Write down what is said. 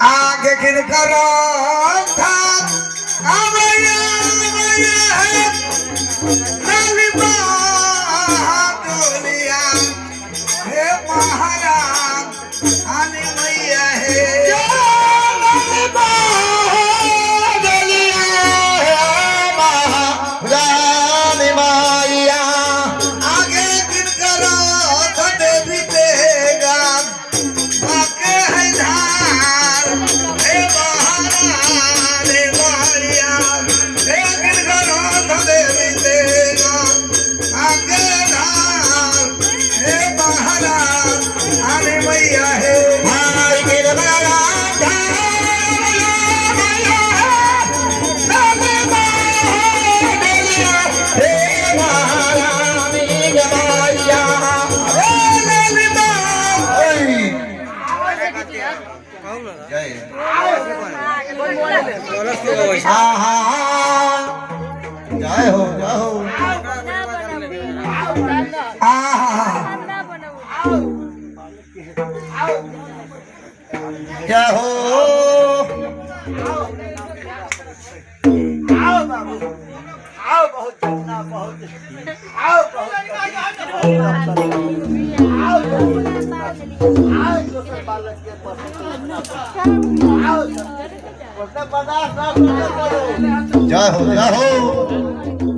आगे गिर करो हे महाराज आणि मैया हे आगे गिर करो देवी देगा बाके है धार हे महाराज हे मैया हे गिर करो देवी देगा आगे धार हे महाराज आणि मैया हे हाय गिर जय हो जय हो जय हो जय हो जय हो